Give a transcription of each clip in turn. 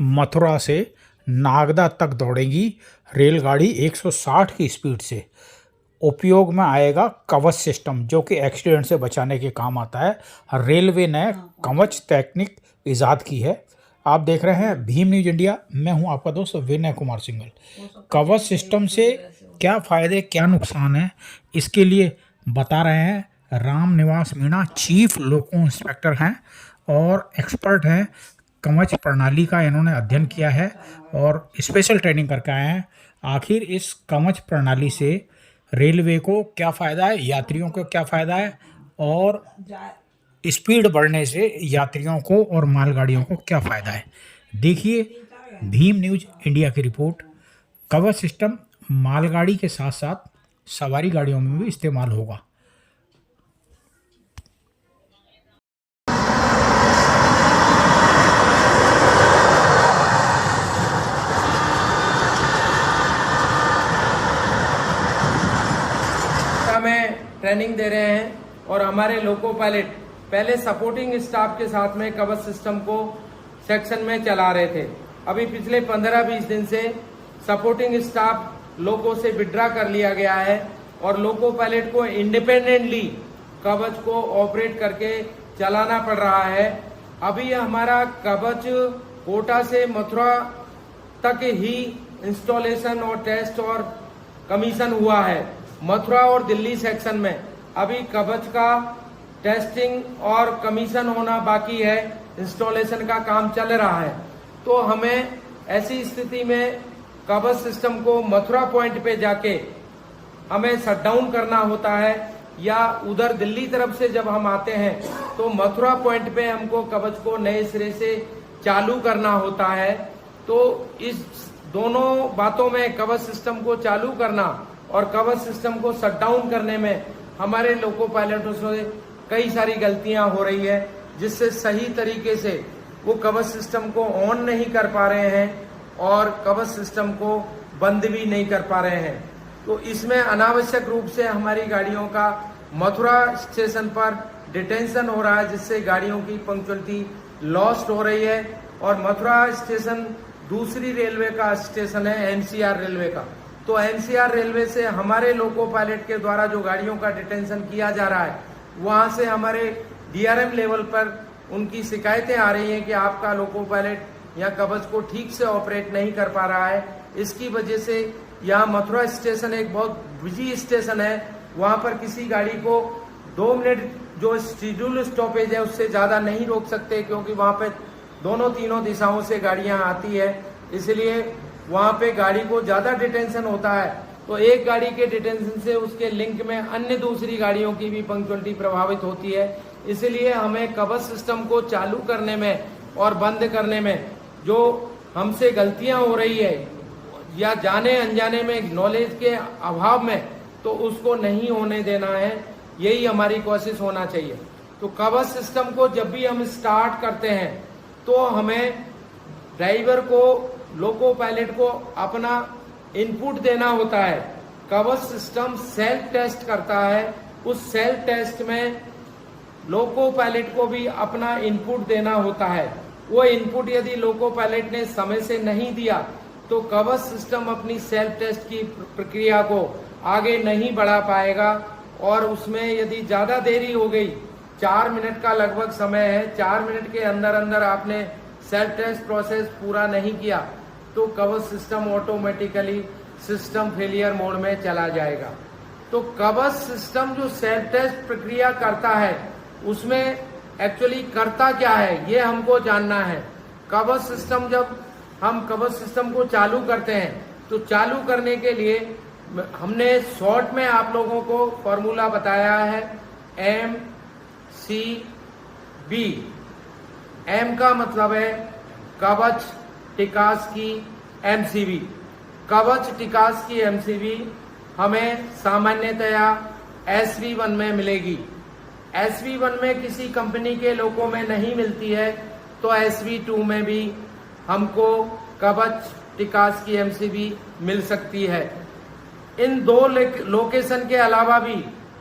मथुरा से नागदा तक दौड़ेगी रेलगाड़ी 160 की स्पीड से। उपयोग में आएगा कवच सिस्टम, जो कि एक्सीडेंट से बचाने के काम आता है। रेलवे ने कवच तकनीक ईजाद की है। आप देख रहे हैं भीम न्यूज इंडिया, मैं हूं आपका दोस्त विनय कुमार सिंघल। कवच सिस्टम से क्या फ़ायदे क्या नुकसान है, इसके लिए बता रहे हैं राम निवास मीणा, चीफ लोको इंस्पेक्टर हैं और एक्सपर्ट हैं। कवच प्रणाली का इन्होंने अध्ययन किया है और स्पेशल ट्रेनिंग करके आए हैं। आखिर इस कवच प्रणाली से रेलवे को क्या फ़ायदा है, यात्रियों को क्या फ़ायदा है, और स्पीड बढ़ने से यात्रियों को और मालगाड़ियों को क्या फ़ायदा है, देखिए भीम न्यूज इंडिया की रिपोर्ट। कवच सिस्टम मालगाड़ी के साथ साथ सवारी गाड़ियों में भी इस्तेमाल होगा। में ट्रेनिंग दे रहे हैं और हमारे लोको पायलट पहले सपोर्टिंग स्टाफ के साथ में कवच सिस्टम को सेक्शन में चला रहे थे। अभी पिछले 15-20 दिन से सपोर्टिंग स्टाफ लोको से विड्रा कर लिया गया है और लोको पायलट को इंडिपेंडेंटली कवच को ऑपरेट करके चलाना पड़ रहा है। अभी हमारा कवच कोटा से मथुरा तक ही इंस्टॉलेशन और टेस्ट और कमीशन हुआ है। मथुरा और दिल्ली सेक्शन में अभी कवच का टेस्टिंग और कमीशन होना बाकी है, इंस्टॉलेशन का काम चल रहा है। तो हमें ऐसी स्थिति में कवच सिस्टम को मथुरा पॉइंट पे जाके हमें शट डाउन करना होता है, या उधर दिल्ली तरफ से जब हम आते हैं तो मथुरा पॉइंट पे हमको कवच को नए सिरे से चालू करना होता है। तो इस दोनों बातों में कवच सिस्टम को चालू करना और कवच सिस्टम को शट डाउन करने में हमारे लोको पायलटों से कई सारी गलतियां हो रही है, जिससे सही तरीके से वो कवच सिस्टम को ऑन नहीं कर पा रहे हैं और कवच सिस्टम को बंद भी नहीं कर पा रहे हैं। तो इसमें अनावश्यक रूप से हमारी गाड़ियों का मथुरा स्टेशन पर डिटेंशन हो रहा है, जिससे गाड़ियों की पंक्चुअलिटी लॉस्ट हो रही है। और मथुरा स्टेशन दूसरी रेलवे का स्टेशन है, एनसीआर रेलवे का। तो एनसीआर रेलवे से हमारे लोको पायलट के द्वारा जो गाड़ियों का डिटेंशन किया जा रहा है, वहां से हमारे डीआरएम लेवल पर उनकी शिकायतें आ रही हैं कि आपका लोको पायलट यहाँ कवच को ठीक से ऑपरेट नहीं कर पा रहा है। इसकी वजह से यहाँ मथुरा स्टेशन एक बहुत बिजी स्टेशन है, वहां पर किसी गाड़ी को 2 मिनट जो शेड्यूल स्टॉपेज है उससे ज्यादा नहीं रोक सकते, क्योंकि वहां पे दोनों तीनों दिशाओं से गाड़ियां आती है, इसलिए वहां पे गाड़ी को ज्यादा डिटेंशन होता है। तो एक गाड़ी के डिटेंशन से उसके लिंक में अन्य दूसरी गाड़ियों की भी पंक्चुअलिटी प्रभावित होती है। इसलिए हमें कवच सिस्टम को चालू करने में और बंद करने में जो हमसे गलतियां हो रही है, या जाने अनजाने में नॉलेज के अभाव में, तो उसको नहीं होने देना है। यही हमारी कोशिश होना चाहिए। तो कवच सिस्टम को जब भी हम स्टार्ट करते हैं तो हमें ड्राइवर को, लोको पायलट को अपना इनपुट देना होता है। कवच सिस्टम सेल्फ टेस्ट करता है, उस सेल्फ टेस्ट में लोको पायलट को भी अपना इनपुट देना होता है। वो इनपुट यदि लोको पायलट ने समय से नहीं दिया तो कवच सिस्टम अपनी सेल्फ टेस्ट की प्रक्रिया को आगे नहीं बढ़ा पाएगा। और उसमें यदि ज्यादा देरी हो गई, 4 मिनट का लगभग समय है, 4 मिनट के अंदर अंदर आपने सेल्फ टेस्ट प्रोसेस पूरा नहीं किया तो कवच system automatically system failure mode में चला जाएगा। तो कवच सिस्टम जो सेल्फ टेस्ट प्रक्रिया करता है उसमें एक्चुअली करता क्या है, ये हमको जानना है। कवच सिस्टम, जब हम कवच सिस्टम को चालू करते हैं तो चालू करने के लिए हमने शॉर्ट में आप लोगों को फॉर्मूला बताया है, MCB। एम का मतलब है कवच टिकास की MCB। कवच टिकास की MCB हमें सामान्यतया SV1 में मिलेगी। SV1 में किसी कंपनी के लोगों में नहीं मिलती है, तो SV2 में भी हमको कवच टिकास की MCB मिल सकती है। इन 2 लोकेशन के अलावा भी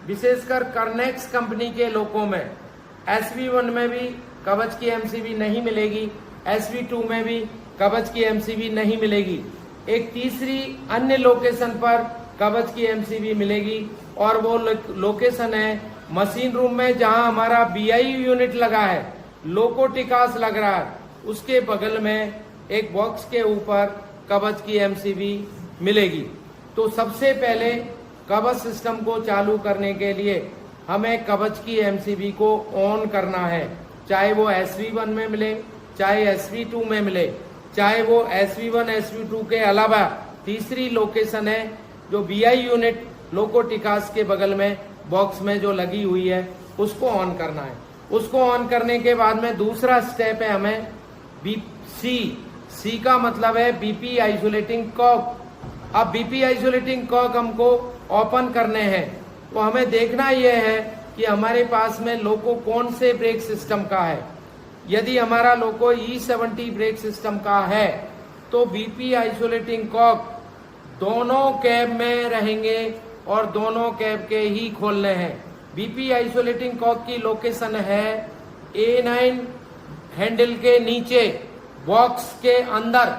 विशेषकर कर्नेक्स कंपनी के लोगों में SV1 में भी कवच की MCB नहीं मिलेगी, SV2 में भी कवच की एमसीबी नहीं मिलेगी। एक तीसरी अन्य लोकेशन पर कवच की एमसीबी मिलेगी और वो लोकेशन है मशीन रूम में, जहां हमारा बीआईयू यूनिट लगा है, लोकोटिकास लग रहा है, उसके बगल में एक बॉक्स के ऊपर कवच की एमसीबी मिलेगी। तो सबसे पहले कवच सिस्टम को चालू करने के लिए हमें कवच की एमसीबी को ऑन करना है, चाहे वो SV1 में मिले, चाहे SV2 में मिले, चाहे वो SV1 SV2 के अलावा तीसरी लोकेशन है जो BI यूनिट लोकोटिकास के बगल में बॉक्स में जो लगी हुई है, उसको ऑन करना है। उसको ऑन करने के बाद में दूसरा स्टेप है हमें सी का मतलब है BP आइसोलेटिंग कॉक। अब BP आइसोलेटिंग कॉक हमको ओपन करने हैं, तो हमें देखना यह है कि हमारे पास में लोको कौन से ब्रेक सिस्टम का है। यदि हमारा लोको E70 ब्रेक सिस्टम का है तो BP आइसोलेटिंग कॉक दोनों कैब में रहेंगे और दोनों कैब के ही खोलने हैं। BP आइसोलेटिंग कॉक की लोकेशन है A9 हैंडल के नीचे बॉक्स के अंदर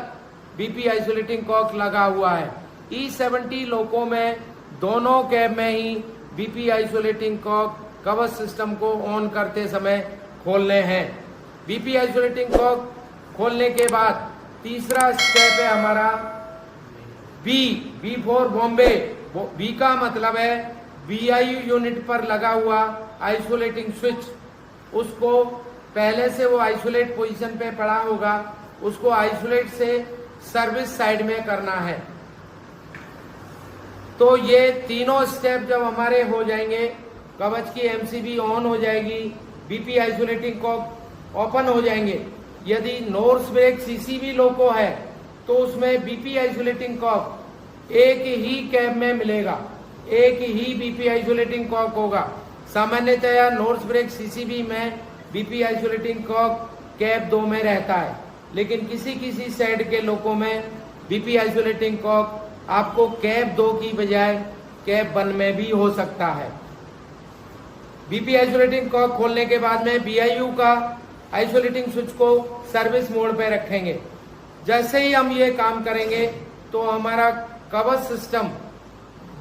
BP आइसोलेटिंग कॉक लगा हुआ है। E70 लोको में दोनों कैब में ही BP आइसोलेटिंग कॉक कवच सिस्टम को ऑन करते समय खोलने हैं। BP आइसोलेटिंग कॉक खोलने के बाद तीसरा स्टेप है हमारा बी फॉर बॉम्बे। बी का मतलब है BIU यूनिट पर लगा हुआ आइसोलेटिंग स्विच। उसको पहले से वो आइसोलेट पोजीशन पे पड़ा होगा, उसको आइसोलेट से सर्विस साइड में करना है। तो ये तीनों स्टेप जब हमारे हो जाएंगे, कवच की एमसीबी ऑन हो जाएगी, BP आइसोलेटिंग कॉक ओपन हो जाएंगे। यदि नॉर्थ ब्रेक CCB लोको है तो उसमें BP आइसोलेटिंग कॉक एक ही कैब में मिलेगा, एक ही BP आइसोलेटिंग कॉक होगा। सामान्यतया नॉर्थ ब्रेक CCB में BP आइसोलेटिंग कॉक कैब 2 में रहता है, लेकिन किसी किसी साइड के लोको में BP आइसोलेटिंग कॉक आपको कैब 2 की बजाय कैब 1 में भी हो सकता है। BP आइसोलेटिंग कॉक खोलने के बाद में BIU का आइसोलेटिंग स्विच को सर्विस मोड पे रखेंगे। जैसे ही हम ये काम करेंगे तो हमारा कवच सिस्टम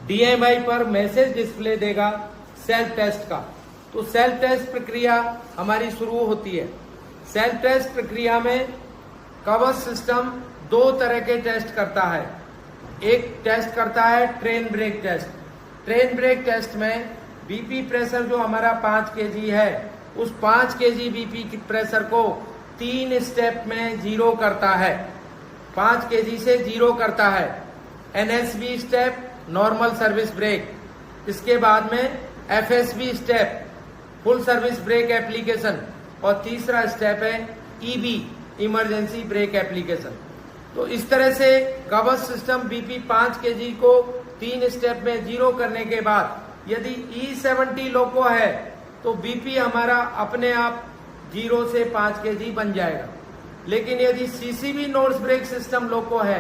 DMI पर मैसेज डिस्प्ले देगा सेल्फ टेस्ट का। तो सेल्फ टेस्ट प्रक्रिया हमारी शुरू होती है। सेल्फ टेस्ट प्रक्रिया में कवच सिस्टम 2 तरह के टेस्ट करता है। एक टेस्ट करता है train brake test. Train brake test में BP प्रेशर जो हमारा 5 kg है, उस 5 kg BP की प्रेशर को 3 स्टेप में 0 करता है। 5 kg से 0 करता है। NSB step normal service brake, इसके बाद में FSB step full service brake application, और तीसरा स्टेप है EB इमरजेंसी ब्रेक एप्लीकेशन। तो इस तरह से कवच सिस्टम BP 5 kg को 3 स्टेप में 0 करने के बाद यदि E70 लोको है तो BP हमारा अपने आप 0 से 5 kg बन जाएगा। लेकिन यदि CCB नॉर्थ ब्रेक सिस्टम लोको है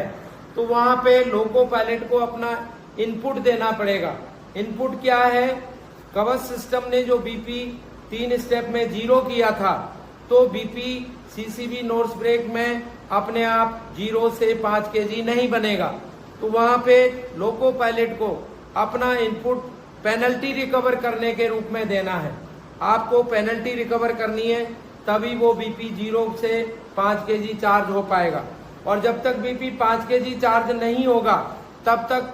तो वहां पे लोको पायलट को अपना इनपुट देना पड़ेगा। इनपुट क्या है? कवच सिस्टम ने जो BP 3 स्टेप में 0 किया था, तो BP CCB नॉर्थ ब्रेक में अपने आप 0 से 5 kg नहीं बनेगा। तो वहां पे लोको पायलट को अपना इनपुट पेनल्टी रिकवर करने के रूप में देना है। आपको पेनल्टी रिकवर करनी है, तभी वो BP 0 से 5 kg चार्ज हो पाएगा। और जब तक BP 5 kg चार्ज नहीं होगा तब तक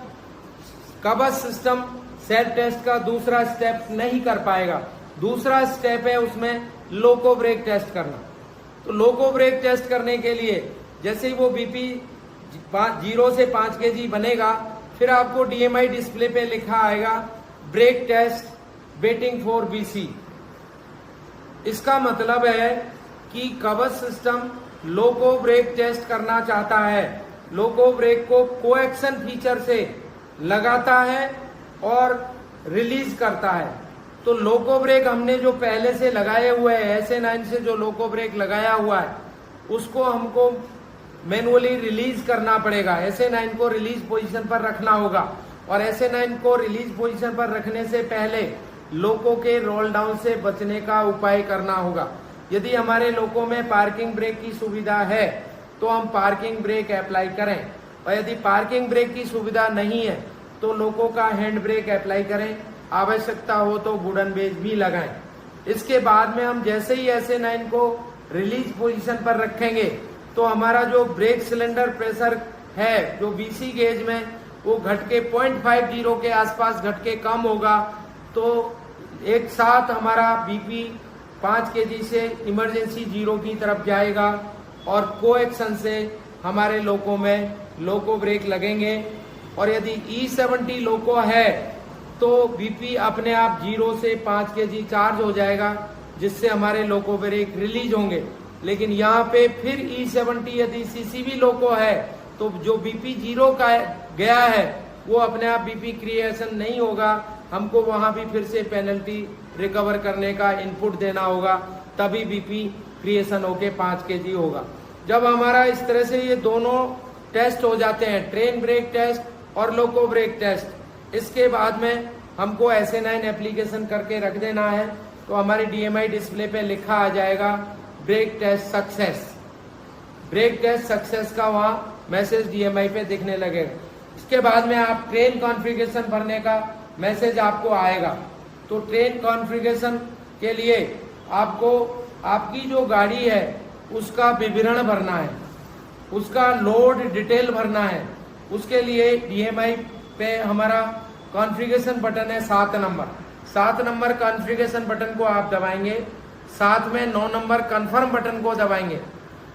कवच सिस्टम सेल्फ टेस्ट का दूसरा स्टेप नहीं कर पाएगा। दूसरा स्टेप है उसमें लोको ब्रेक टेस्ट करना। तो लोको ब्रेक टेस्ट करने के लिए जैसे ही वो BP 0 से 5 kg बनेगा, फिर आपको DMI डिस्प्ले पे लिखा आएगा brake test waiting for BC। इसका मतलब है कि कवच सिस्टम लोको ब्रेक टेस्ट करना चाहता है। लोको ब्रेक को कोएक्शन फीचर से लगाता है और रिलीज करता है। तो लोको ब्रेक हमने जो पहले से लगाए हुए है, SA9 से जो लोको ब्रेक लगाया हुआ है, उसको हमको मैनुअली रिलीज करना पड़ेगा। SA9 को रिलीज पोजीशन पर रखना होगा, और SA9 को रिलीज पोजीशन पर रखने से पहले लोको के रोल डाउन से बचने का उपाय करना होगा। यदि हमारे लोको में पार्किंग ब्रेक की सुविधा है तो हम पार्किंग ब्रेक अप्लाई करें, और यदि पार्किंग ब्रेक की सुविधा नहीं है तो लोगों का हैंड ब्रेक अप्लाई करें, आवश्यकता हो तो वुडन बेज भी लगाएं। इसके बाद में हम जैसे ही SA9 को रिलीज पोजीशन पर रखेंगे तो हमारा जो ब्रेक सिलेंडर प्रेशर है जो BC गेज में वो घट के 0.50 के आसपास घट के कम होगा, तो एक साथ हमारा BP 5 kg से इमरजेंसी 0 की तरफ जाएगा और कोएक्शन से हमारे लोको में लोको ब्रेक लगेंगे। और यदि E70 लोको है तो BP अपने आप 0 से 5 kg चार्ज हो जाएगा, जिससे हमारे लोको ब्रेक रिलीज होंगे। लेकिन यहाँ पे फिर E70 यदि CCV लोको है तो जो BP 0 का गया है वो अपने आप BP क्रिएशन नहीं होगा, हमको वहां भी फिर से पेनल्टी रिकवर करने का इनपुट देना होगा, तभी BP क्रिएशन होके 5 kg होगा। जब हमारा इस तरह से ये दोनों टेस्ट हो जाते हैं, ट्रेन ब्रेक टेस्ट और लोको ब्रेक टेस्ट, इसके बाद में हमको SA9 एप्लीकेशन करके रख देना है। तो हमारी DMI डिस्प्ले पे लिखा आ जाएगा brake test success, brake test success का वहां मैसेज DMI पे दिखने लगेगा। इसके बाद में आप ट्रेन कॉन्फ़िगरेशन भरने का मैसेज आपको आएगा। तो ट्रेन कॉन्फ़िगरेशन के लिए आपको आपकी जो गाड़ी है उसका विवरण भरना है, उसका लोड डिटेल भरना है। उसके लिए DMI पे हमारा कॉन्फ़िगरेशन बटन है 7 नंबर कॉन्फ़िगरेशन बटन को आप दबाएंगे, साथ में 9 नंबर कन्फर्म बटन को दबाएंगे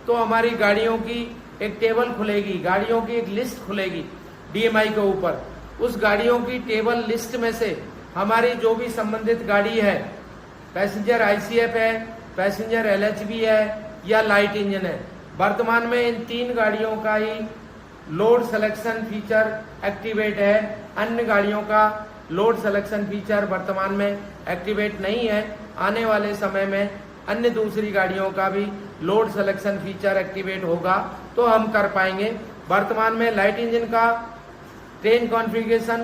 तो हमारी गाड़ियों की एक टेबल खुलेगी, गाड़ियों की एक लिस्ट खुलेगी DMI के ऊपर। उस गाड़ियों की टेबल लिस्ट में से हमारी जो भी संबंधित गाड़ी है, पैसेंजर ICF है, पैसेंजर LHV है या लाइट इंजन है, वर्तमान में इन 3 गाड़ियों का ही लोड सिलेक्शन फीचर एक्टिवेट है। अन्य गाड़ियों का लोड सिलेक्शन फीचर वर्तमान में एक्टिवेट नहीं है। आने वाले समय में अन्य दूसरी गाड़ियों का भी लोड सिलेक्शन फीचर एक्टिवेट होगा तो हम कर पाएंगे। वर्तमान में लाइट इंजन का ट्रेन कॉन्फ़िगरेशन,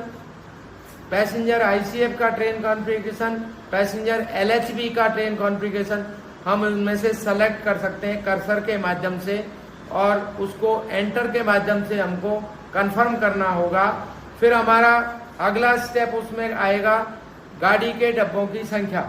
पैसेंजर ICF का ट्रेन कॉन्फ़िगरेशन, पैसेंजर LHV का ट्रेन कॉन्फ़िगरेशन हम उनमें से सेलेक्ट कर सकते हैं कर्सर के माध्यम से, और उसको एंटर के माध्यम से हमको कंफर्म करना होगा। फिर हमारा अगला स्टेप उसमें आएगा गाड़ी के डब्बों की संख्या।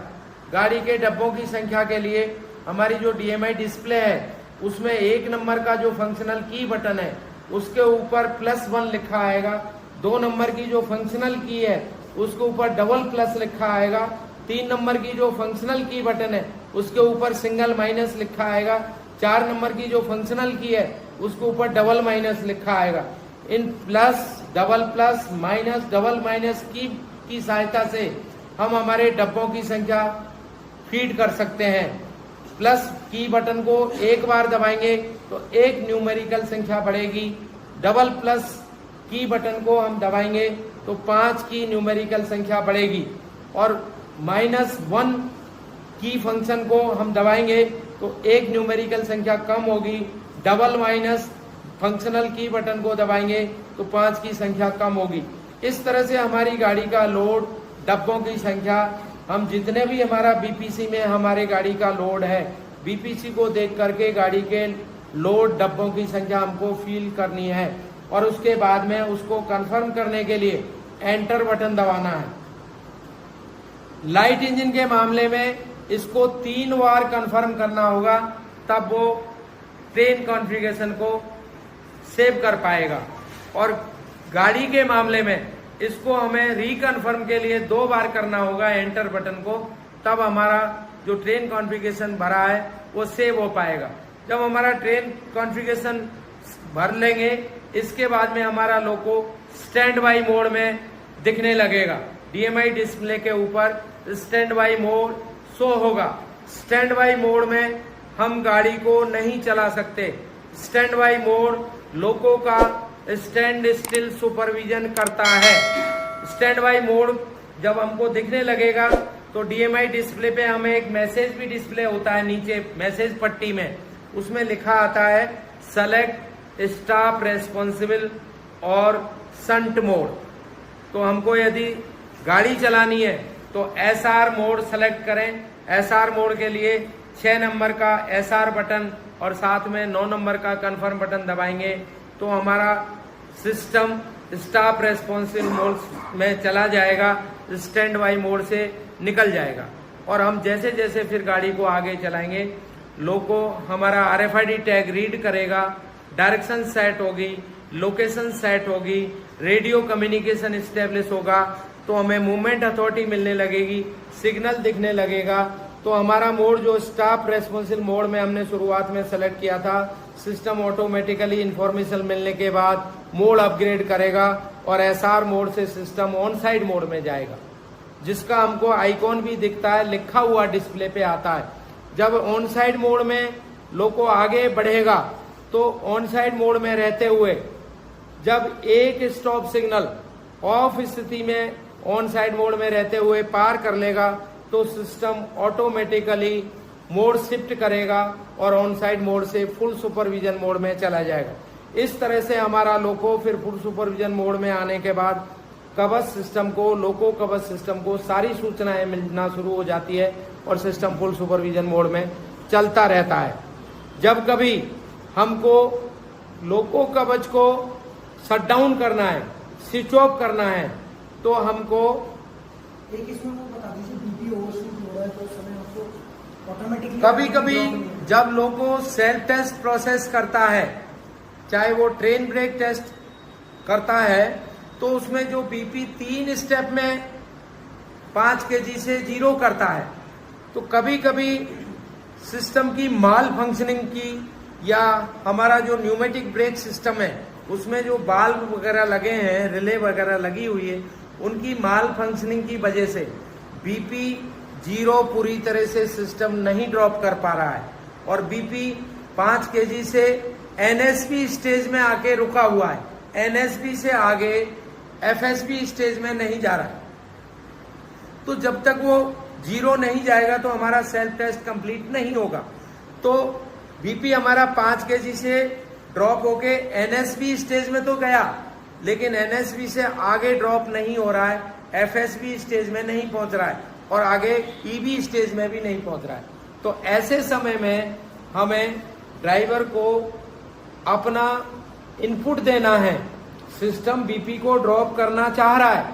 गाड़ी के डब्बों की संख्या के लिए हमारी जो DMI डिस्प्ले है उसमें 1 नंबर का जो फंक्शनल की बटन है उसके ऊपर +1 लिखा आएगा। 2 नंबर की जो फंक्शनल की है उसके ऊपर डबल+ लिखा आएगा। 3 नंबर की जो फंक्शनल की बटन है उसके ऊपर सिंगल- लिखा आएगा। 4 नंबर की जो फंक्शनल की है उसके ऊपर डबल- लिखा आएगा। In plus, double+, minus, double- की सहायता से हम हमारे डब्बों की संख्या फीड कर सकते हैं। प्लस की बटन को एक बार दबाएंगे तो 1 न्यूमेरिकल संख्या बढ़ेगी, डबल+ की बटन को हम दबाएंगे तो 5 की न्यूमेरिकल संख्या बढ़ेगी, और -1 की फंक्शन को हम दबाएंगे तो 1 न्यूमेरिकल संख्या कम होगी। डबल- फंक्शनल की बटन को दबाएंगे तो 5 की संख्या कम होगी। इस तरह से हमारी गाड़ी का लोड, डब्बों की संख्या, हम जितने भी हमारा BPC में हमारे गाड़ी का लोड है, BPC को देख करके गाड़ी के लोड, डब्बों की संख्या हमको फील करनी है, और उसके बाद में उसको कंफर्म करने के लिए एंटर बटन दबाना है। लाइट इंजन के मामले में इसको 3 बार कंफर्म करना होगा, तब वो ट्रेन कॉन्फ़िगरेशन को सेव कर पाएगा। और गाड़ी के मामले में इसको हमें रिकन्फर्म के लिए 2 बार करना होगा एंटर बटन को, तब हमारा जो ट्रेन कॉन्फ़िगरेशन भरा है वो सेव हो पाएगा। जब हमारा ट्रेन कॉन्फ़िगरेशन भर लेंगे, इसके बाद में हमारा लोको स्टैंड बाई मोड में दिखने लगेगा। DMI डिस्प्ले के ऊपर स्टैंड बाई मोड शो होगा। स्टैंड बाई मोड में हम गाड़ी को नहीं चला सकते। स्टैंड बाई मोड लोको का स्टैंड स्टिल सुपरविजन करता है। स्टैंड बाई मोड जब हमको दिखने लगेगा तो DMI डिस्प्ले पे हमें एक मैसेज भी डिस्प्ले होता है नीचे मैसेज पट्टी में, उसमें लिखा आता है सेलेक्ट स्टॉप रेस्पॉन्सिबल और संट मोड। तो हमको यदि गाड़ी चलानी है तो SR मोड सेलेक्ट करें। SR मोड के लिए 6 नंबर का SR बटन और साथ में 9 नंबर का कन्फर्म बटन दबाएंगे तो हमारा सिस्टम स्टॉप रेस्पॉन्सिव मोड में चला जाएगा, स्टैंड बाई मोड से निकल जाएगा। और हम जैसे जैसे फिर गाड़ी को आगे चलाएंगे, लोको हमारा RFID टैग रीड करेगा, डायरेक्शन सेट होगी, लोकेशन सेट होगी, रेडियो कम्युनिकेशन इस्टेब्लिश होगा, तो हमें मूवमेंट अथॉरिटी मिलने लगेगी, सिग्नल दिखने लगेगा। तो हमारा मोड जो स्टॉप रेस्पॉन्सिव मोड में हमने शुरुआत में सेलेक्ट किया था, सिस्टम ऑटोमेटिकली इंफॉर्मेशन मिलने के बाद मोड अपग्रेड करेगा और SR मोड से सिस्टम ऑन साइड मोड में जाएगा, जिसका हमको आइकॉन भी दिखता है, लिखा हुआ डिस्प्ले पे आता है। जब ऑन साइड मोड में लोको आगे बढ़ेगा तो ऑन साइड मोड में रहते हुए जब एक स्टॉप सिग्नल ऑफ स्थिति में ऑन साइड मोड में रहते हुए पार कर लेगा तो सिस्टम ऑटोमेटिकली मोड शिफ्ट करेगा और ऑन साइड मोड से फुल सुपरविजन मोड में चला जाएगा। इस तरह से हमारा लोको फिर फुल सुपरविजन मोड में आने के बाद कवच सिस्टम को, लोको कवच सिस्टम को सारी सूचनाएं मिलना शुरू हो जाती है और सिस्टम फुल सुपरविजन मोड में चलता रहता है। जब कभी हमको लोको कवच को शट डाउन करना है, स्विच ऑफ करना है, तो हमको एक इसमें वो बता दीजिए बीपी ओवरशूट हो रहा है तो उस समय आपको ऑटोमेटिकली कभी कभी जब लोको सेल्फ टेस्ट प्रोसेस करता है, चाहे वो ट्रेन ब्रेक टेस्ट करता है, तो उसमें जो बीपी 3 स्टेप में 5 kg से 0 करता है, तो कभी कभी सिस्टम की माल फंक्शनिंग की या हमारा जो न्यूमेटिक ब्रेक सिस्टम है उसमें जो बाल्ब वगैरह लगे हैं, रिले वगैरह लगी हुई है, उनकी माल फंक्शनिंग की वजह से बीपी 0 पूरी तरह से सिस्टम नहीं ड्रॉप कर पा रहा है और बीपी 5 kg से NSP स्टेज में आके रुका हुआ है। NSP से आगे FSP स्टेज में नहीं जा रहा है। तो जब तक वो 0 नहीं जाएगा तो हमारा सेल्फ टेस्ट कंप्लीट नहीं होगा। तो बीपी हमारा 5 kg से ड्रॉप होके NSP स्टेज में तो गया, लेकिन NSP से आगे ड्रॉप नहीं हो रहा है, FSP स्टेज में नहीं पहुंच रहा है और आगे EB स्टेज में भी नहीं पहुंच रहा है। तो ऐसे समय में हमें ड्राइवर को अपना इनपुट देना है। सिस्टम बीपी को ड्रॉप करना चाह रहा है,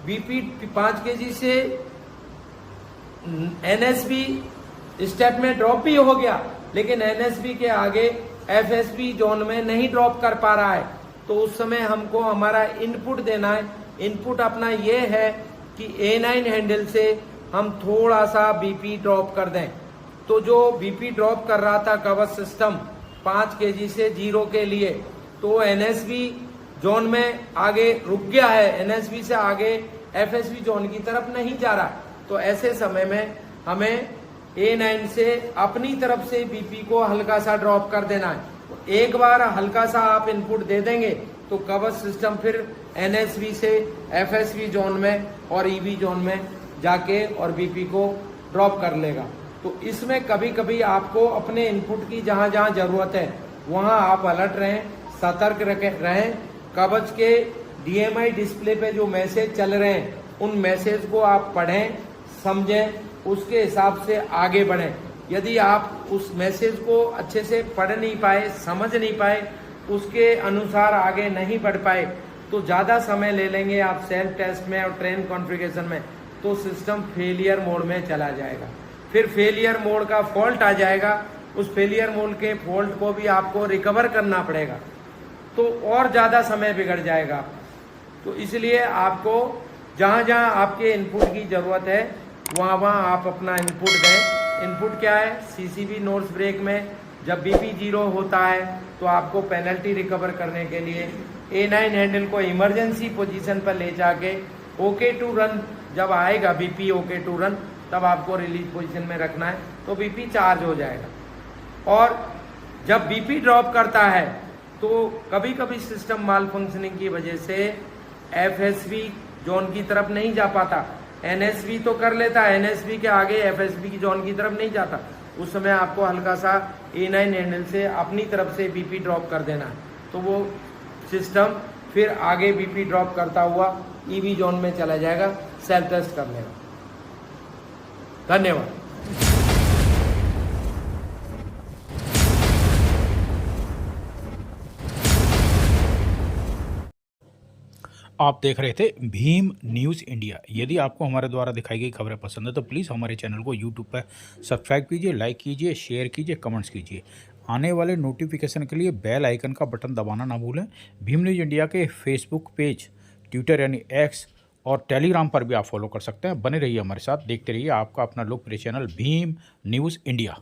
बीपी 5 kg से NSP स्टेप में ड्रॉप भी हो गया, लेकिन NSP के आगे FSP जोन में नहीं ड्रॉप कर पा रहा है। तो उस समय हमको हमारा इनपुट देना है। इनपुट अपना ये है कि A9 हैंडल से हम थोड़ा सा बीपी ड्रॉप कर दें। तो जो बीपी ड्रॉप कर रहा था कवच सिस्टम 5 kg से 0 के लिए, तो NSP जोन में आगे रुक गया है, NSP से आगे FSP जोन की तरफ नहीं जा रहा। तो ऐसे समय में हमें A9 से अपनी तरफ से बीपी को हल्का सा ड्रॉप कर देना है। तो एक बार हल्का सा आप इनपुट दे देंगे तो कवच सिस्टम फिर NSP से FSP जोन में और EB जोन में जाके और बीपी को ड्रॉप कर लेगा। तो इसमें कभी कभी आपको अपने इनपुट की जहां जहां जरूरत है वहां आप अलर्ट रहें, सतर्क रहें। कवच के DMI डिस्प्ले पे जो मैसेज चल रहे हैं उन मैसेज को आप पढ़ें, समझें, उसके हिसाब से आगे बढ़ें। यदि आप उस मैसेज को अच्छे से पढ़ नहीं पाए, समझ नहीं पाए, उसके अनुसार आगे नहीं बढ़ पाए, तो ज़्यादा समय ले लेंगे आप सेल्फ टेस्ट में और ट्रेन कॉन्फ़िगरेशन में, तो सिस्टम फेलियर मोड में चला जाएगा। फिर फेलियर मोड का फॉल्ट आ जाएगा, उस फेलियर मोड के फॉल्ट को भी आपको रिकवर करना पड़ेगा, तो और ज़्यादा समय बिगड़ जाएगा। तो इसलिए आपको जहाँ जहाँ आपके इनपुट की ज़रूरत है वहाँ वहाँ आप अपना इनपुट दें। इनपुट क्या है? CCB नोट्स ब्रेक में जब बीपी 0 होता है तो आपको पेनल्टी रिकवर करने के लिए A9 हैंडल को इमरजेंसी पोजीशन पर ले जाके OK टू रन, जब आएगा बीपी OK टू रन तब आपको रिलीज पोजीशन में रखना है, तो बीपी चार्ज हो जाएगा। और जब बीपी ड्रॉप करता है तो कभी कभी सिस्टम माल फंक्शनिंग की वजह से FSP जोन की तरफ नहीं जा पाता, NSP तो कर लेता है, NSP के आगे FSP की जोन की तरफ नहीं जाता। उस समय आपको हल्का सा A9 हैंडल से अपनी तरफ से बीपी ड्रॉप कर देना है, तो वो सिस्टम फिर आगे बीपी ड्रॉप करता हुआ EB जोन में चला जाएगा, सेल्फ टेस्ट कर लेगा। धन्यवाद। आप देख रहे थे भीम न्यूज़ इंडिया। यदि आपको हमारे द्वारा दिखाई गई खबरें पसंद है तो प्लीज़ हमारे चैनल को यूट्यूब पर सब्सक्राइब कीजिए, लाइक कीजिए, शेयर कीजिए, कमेंट्स कीजिए। आने वाले नोटिफिकेशन के लिए बेल आइकन का बटन दबाना ना भूलें। भीम न्यूज़ इंडिया के फेसबुक पेज, ट्विटर यानी एक्स और टेलीग्राम पर भी आप फॉलो कर सकते हैं। बने रहिए हमारे साथ, देखते रहिए आपका अपना लोकप्रिय चैनल भीम न्यूज़ इंडिया।